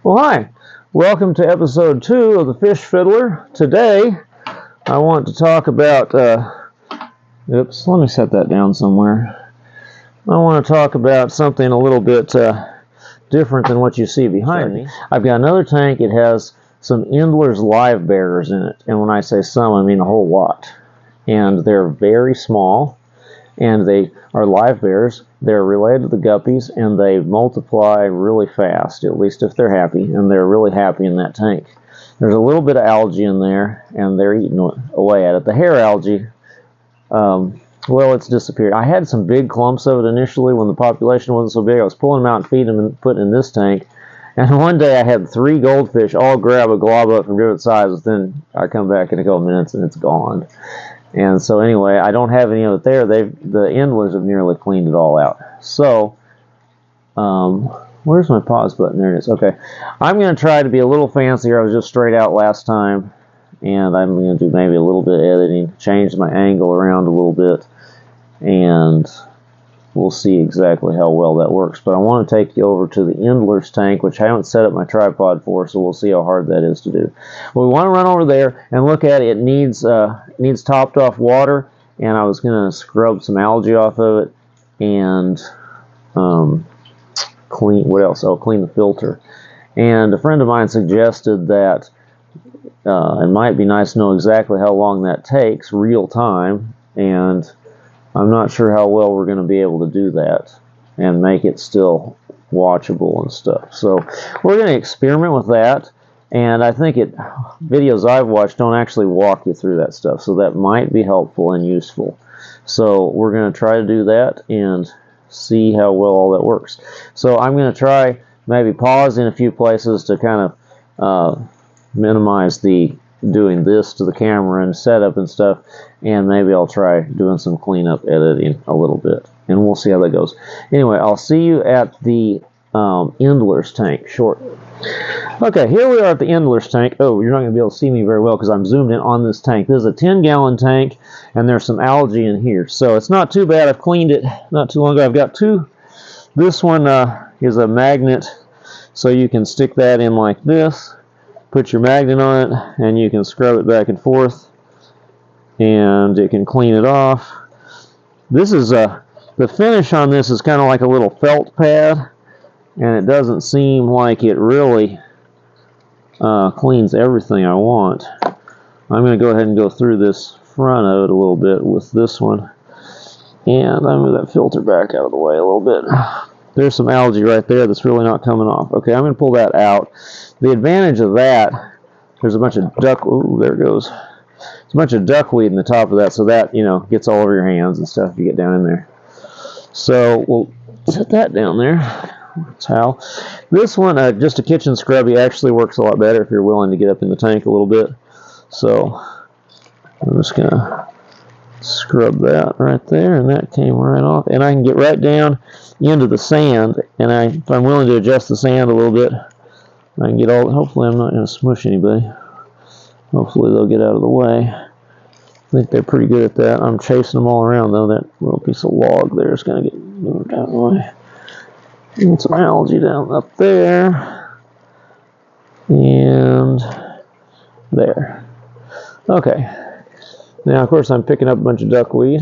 Well, hi. Welcome to episode 2 of the Fish Fiddler. Today, I want to talk about, oops, let me set that down somewhere. I want to talk about something a little bit different than what you see behind me. I've got another tank. It has some Endler's live bearers in it. And when I say some, I mean a whole lot. And they're very small. And they are live bears. They're related to the guppies, and they multiply really fast, at least if they're happy, and they're really happy in that tank. There's a little bit of algae in there, and they're eating away at it. The hair algae, well, it's disappeared. I had some big clumps of it initially when the population wasn't so big. I was pulling them out and feeding them and putting in this tank. And one day I had 3 goldfish all grab a glob up from different sizes. Then I come back in a couple minutes, and it's gone. And so anyway, I don't have any of it there. The Endlers have nearly cleaned it all out. So, where's my pause button? There it is. Okay. I'm going to try to be a little fancier. I was just straight out last time. And I'm going to do maybe a little bit of editing. Change my angle around a little bit. And we'll see exactly how well that works. But I want to take you over to the Endler's tank, which I haven't set up my tripod for, so we'll see how hard that is to do. Well, we want to run over there and look at it. It needs topped off water, and I was going to scrub some algae off of it and clean, what else? Oh, clean the filter. And a friend of mine suggested that it might be nice to know exactly how long that takes, real time, and I'm not sure how well we're going to be able to do that and make it still watchable and stuff. So we're going to experiment with that, and I think videos I've watched don't actually walk you through that stuff, so that might be helpful and useful. So we're going to try to do that and see how well all that works. So I'm going to try maybe pause in a few places to kind of minimize the doing this to the camera and setup and stuff, and maybe I'll try doing some cleanup editing a little bit, and we'll see how that goes. Anyway, I'll see you at the Endler's tank shortly. Okay, here we are at the Endler's tank. Oh, you're not going to be able to see me very well because I'm zoomed in on this tank. This is a 10-gallon tank, and there's some algae in here, so it's not too bad. I've cleaned it not too long ago. I've got two. This one is a magnet, so you can stick that in like this. Put your magnet on it, and you can scrub it back and forth, and it can clean it off. This is the finish on this is kind of like a little felt pad, and it doesn't seem like it really cleans everything I want. I'm going to go ahead and go through this front of it a little bit with this one, and I'm going to move that filter back out of the way a little bit. There's some algae right there that's really not coming off. Okay, I'm going to pull that out. The advantage of that, there's a bunch of there it goes. There's a bunch of duckweed in the top of that, so that, gets all over your hands and stuff if you get down in there. So we'll set that down there. Towel. This one, just a kitchen scrubby, actually works a lot better if you're willing to get up in the tank a little bit. So I'm just going to scrub that right there, and that came right off. And I can get right down into the sand, and if I'm willing to adjust the sand a little bit, I can get hopefully I'm not going to smush anybody. Hopefully they'll get out of the way. I think they're pretty good at that. I'm chasing them all around, though. That little piece of log there is going to get moved out of the way. And some algae down up there. And there. Okay. Now, of course, I'm picking up a bunch of duckweed.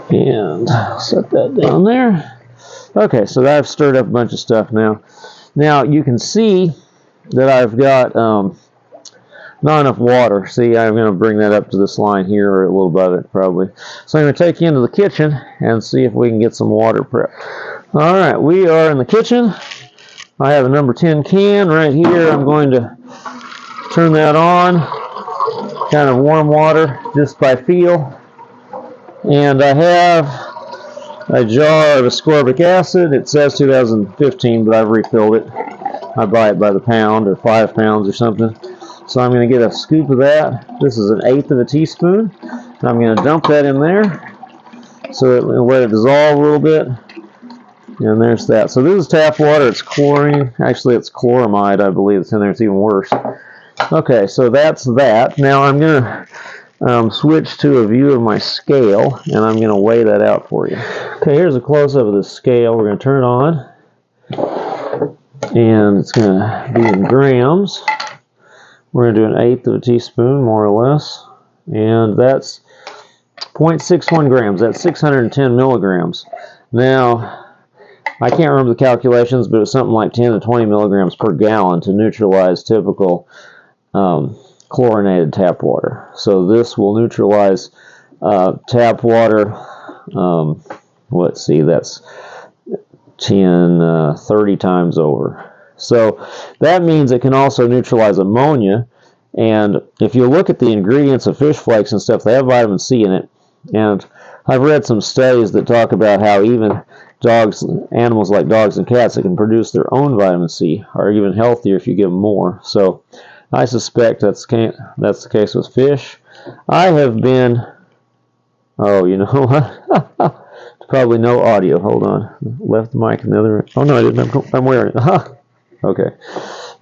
And set that down there. Okay, so I've stirred up a bunch of stuff now. Now, you can see that I've got not enough water. See, I'm going to bring that up to this line here, or a little above it, probably. So I'm going to take you into the kitchen and see if we can get some water prep. All right, we are in the kitchen. I have a number 10 can right here. I'm going to turn that on. Kind of warm water, just by feel. And I have a jar of ascorbic acid. It says 2015, but I've refilled it. I buy it by the pound, or 5 pounds or something. So I'm going to get a scoop of that. This is 1/8 of a teaspoon. And I'm going to dump that in there so that we'll let it dissolve a little bit. And there's that. So this is tap water. It's chlorine. Actually, it's chloramide, I believe. It's in there. It's even worse. Okay, so that's that. Now I'm going to switch to a view of my scale, and I'm going to weigh that out for you. Okay, here's a close-up of the scale. We're going to turn it on, and it's going to be in grams. We're going to do 1/8 of a teaspoon, more or less, and that's 0.61 grams. That's 610 milligrams. Now, I can't remember the calculations, but it's something like 10 to 20 milligrams per gallon to neutralize typical chlorinated tap water. So this will neutralize tap water. Let's see, that's 30 times over. So that means it can also neutralize ammonia. And if you look at the ingredients of fish flakes and stuff, they have vitamin C in it. And I've read some studies that talk about how even animals like dogs and cats that can produce their own vitamin C are even healthier if you give them more. So I suspect that's the case with fish. I have been, oh, you know what? Probably no audio. Hold on. Left the mic in the other room. Oh, no, I didn't. I'm wearing it. Okay.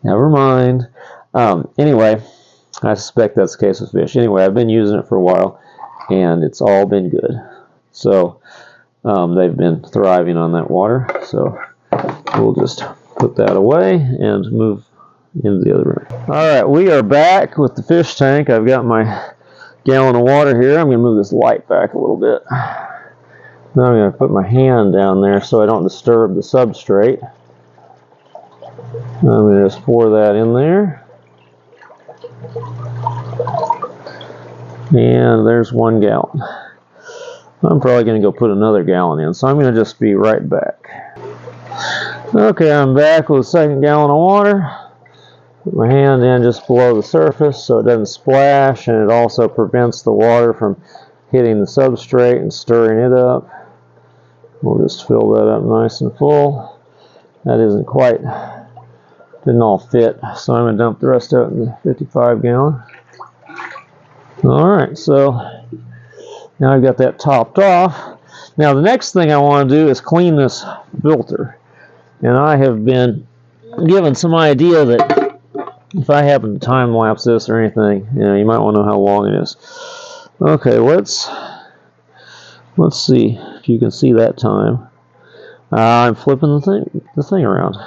Never mind. Anyway, I suspect that's the case with fish. Anyway, I've been using it for a while, and it's all been good. So they've been thriving on that water. So we'll just put that away and move into the other room. All right, we are back with the fish tank. I've got my gallon of water here. I'm going to move this light back a little bit. Now I'm going to put my hand down there so I don't disturb the substrate. I'm going to just pour that in there. And there's 1 gallon. I'm probably going to go put another gallon in, so I'm going to just be right back. Okay, I'm back with a 2nd gallon of water. Put my hand in just below the surface so it doesn't splash, and it also prevents the water from hitting the substrate and stirring it up. We'll just fill that up nice and full. That didn't all fit, so I'm going to dump the rest of it in the 55 gallon. Alright, so now I've got that topped off. Now the next thing I want to do is clean this filter. And I have been given some idea that if I happen to time lapse this or anything, you might want to know how long it is. Okay, let's see if you can see that time. I'm flipping the thing around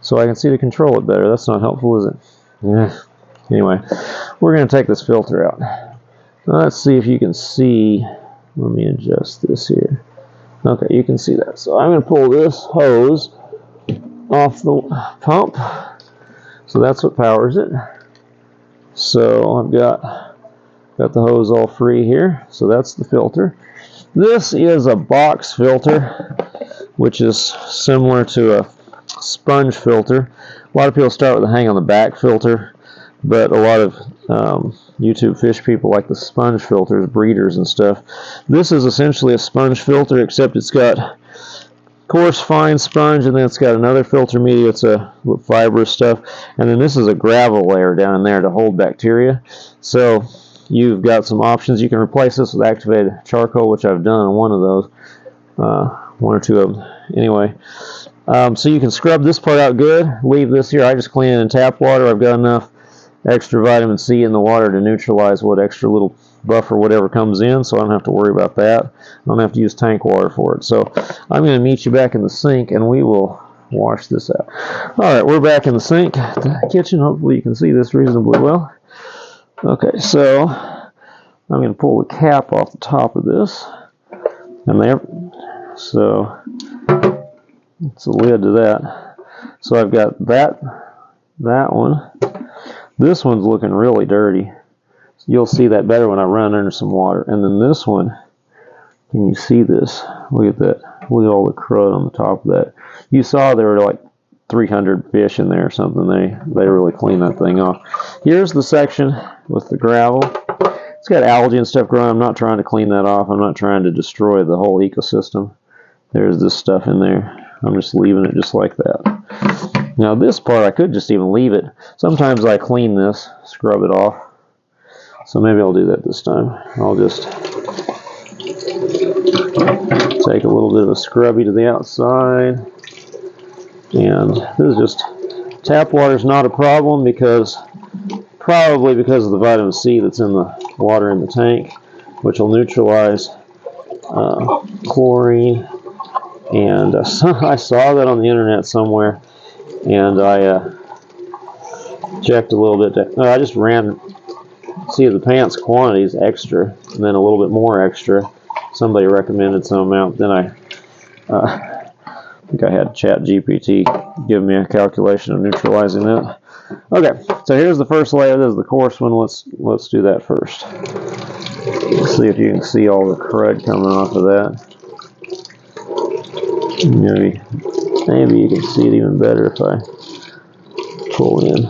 so I can see to control it better. That's not helpful, is it? Yeah. Anyway, we're going to take this filter out. Let's see if you can see. Let me adjust this here. Okay, you can see that. So I'm going to pull this hose off the pump. So that's what powers it. So I've got the hose all free here. So that's the filter. This is a box filter, which is similar to a sponge filter. A lot of people start with a hang on the back filter, but a lot of YouTube fish people like the sponge filters, breeders and stuff. This is essentially a sponge filter, except it's got coarse fine sponge, and then it's got another filter media. It's a fibrous stuff, and then this is a gravel layer down in there to hold bacteria. So you've got some options. You can replace this with activated charcoal, which I've done on one of those, 1 or 2 of them. Anyway, so you can scrub this part out good. Leave this here. I just clean it in tap water. I've got enough extra vitamin C in the water to neutralize what extra little buffer whatever comes in, so I don't have to worry about that. I don't have to use tank water for it. So I'm going to meet you back in the sink, and we will wash this out. Alright, we're back in the sink, the kitchen. Hopefully you can see this reasonably well. Okay, so I'm going to pull the cap off the top of this, and there, so it's a lid to that. So I've got that one. This one's looking really dirty. You'll see that better when I run under some water. And then this one, can you see this? Look at that. Look at all the crud on the top of that. You saw there were like 300 fish in there or something. They really cleaned that thing off. Here's the section with the gravel. It's got algae and stuff growing. I'm not trying to clean that off. I'm not trying to destroy the whole ecosystem. There's this stuff in there. I'm just leaving it just like that. Now this part I could just even leave it. Sometimes I clean this, scrub it off. So maybe I'll do that this time. I'll just take a little bit of a scrubby to the outside. And this is just, tap water is not a problem probably because of the vitamin C that's in the water in the tank, which will neutralize chlorine. And I saw that on the internet somewhere, and I checked a little bit. I just ran, see the pants quantities extra, and then a little bit more extra. Somebody recommended some amount. Then I think I had ChatGPT give me a calculation of neutralizing that. Okay, so here's the first layer. This is the coarse one. Let's do that first. Let's see if you can see all the crud coming off of that. Maybe you can see it even better if I pull in.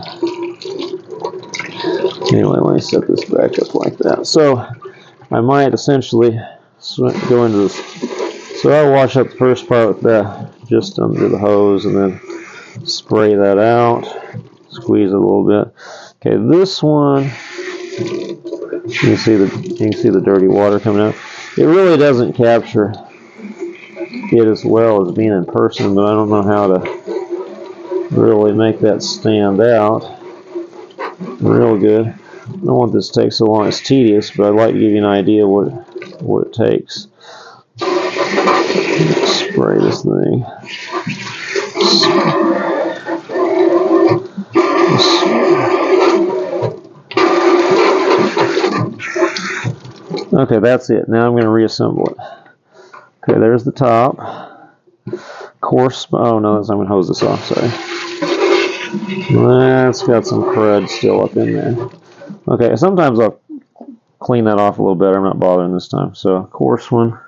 Anyway, let me set this back up like that. So I might essentially go into this. So I'll wash up the first part with that, just under the hose, and then spray that out. Squeeze it a little bit. Okay, this one, you can see the dirty water coming out. It really doesn't capture it as well as being in person, but I don't know how to really make that stand out real good. I don't want this to take so long. It's tedious, but I'd like to give you an idea what it takes. Spray this thing. Okay, that's it. Now I'm going to reassemble it. Okay, there's the top. Coarse. Oh no, I'm going to hose this off. Sorry. That's got some crud still up in there. Okay, sometimes I'll clean that off a little better. I'm not bothering this time. So, coarse one,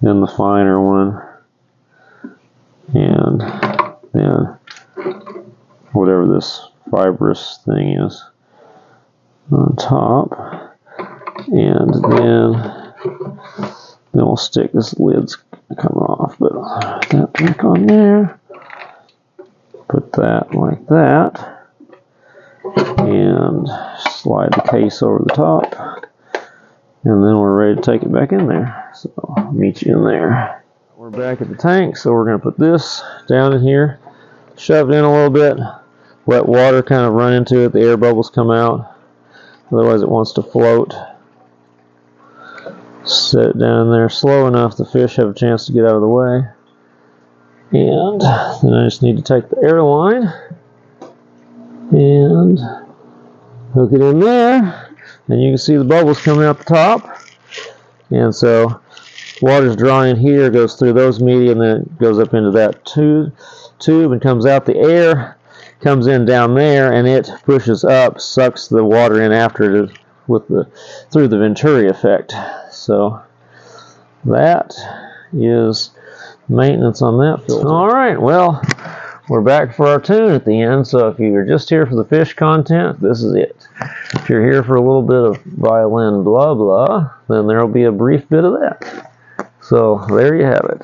then the finer one, and then whatever this fibrous thing is on top, and then we'll stick this lid's coming off, but that back on there. Put that like that, and slide the case over the top, and then we're ready to take it back in there. So I'll meet you in there. We're back at the tank, so we're going to put this down in here, shove it in a little bit, let water kind of run into it, the air bubbles come out, otherwise it wants to float. Set it down in there slow enough the fish have a chance to get out of the way. And then I just need to take the air line and hook it in there. And you can see the bubbles coming out the top. And so water's drawing in here, goes through those media, and then it goes up into that tube and comes out. The air comes in down there, and it pushes up, sucks the water in after it through the Venturi effect. So that is maintenance on that filter. Alright, well, we're back for our tune at the end, so if you're just here for the fish content, this is it. If you're here for a little bit of violin blah blah, then there will be a brief bit of that. So there you have it.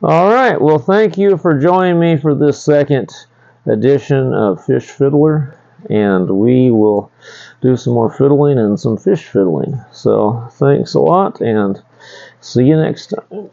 Alright, well thank you for joining me for this second edition of Fish Fiddler, and we will do some more fiddling and some fish fiddling. So thanks a lot, and see you next time.